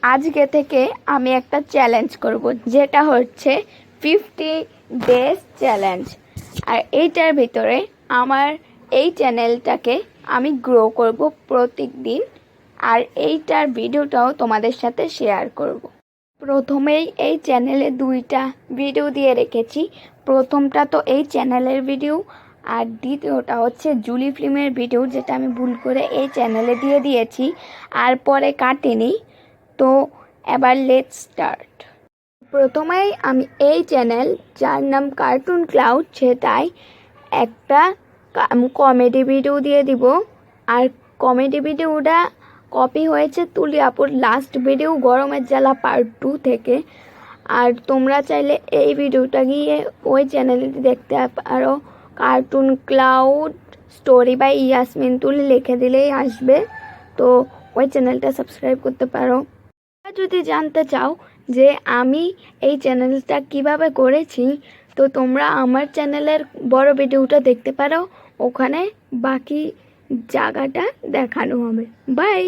আজকে থেকে আমি একটা চ্যালেঞ্জ করব, যেটা হচ্ছে 50 ডেজ চ্যালেঞ্জ। আর এইটার ভিতরে আমার এই চ্যানেলটাকে আমি গ্রো করব প্রত্যেক দিন, আর এইটার ভিডিওটাও তোমাদের সাথে শেয়ার করব। প্রথমেই এই চ্যানেলে 2টা ভিডিও দিয়ে রেখেছি। প্রথমটা তো এই চ্যানেলের ভিডিও, আর দ্বিতীয়টা হচ্ছে জুলি ফিল্মের ভিডিও, যেটা আমি ভুল করে এই চ্যানেলে দিয়ে দিয়েছি আর পরে কাটিনি। তো এবার লেটস স্টার্ট। প্রথমেই আমি এই চ্যানেল, যার নাম কার্টুন ক্লাউড, সেটাই একটা কমেডি ভিডিও দিয়ে দিব। আর কমেডি ভিডিওটা কপি হয়েছে তুলি আপুর লাস্ট ভিডিও গরমের জ্বালা পার্ট 2 থেকে। আর তোমরা চাইলে এই ভিডিওটা গিয়ে ওই চ্যানেলে দেখতে পারো, cartoon cloud story by Yasmin Tuli লিখে দিলেই আসবে। তো ওই চ্যানেলটা সাবস্ক্রাইব করতে পারো। যদি জানতে চাও যে আমি এই চ্যানেলটা কিভাবে করেছি, তো তোমরা আমার চ্যানেলের বড় ভিডিওটা দেখতে পারো, ওখানে বাকি জায়গাটা দেখানো হবে। বাই।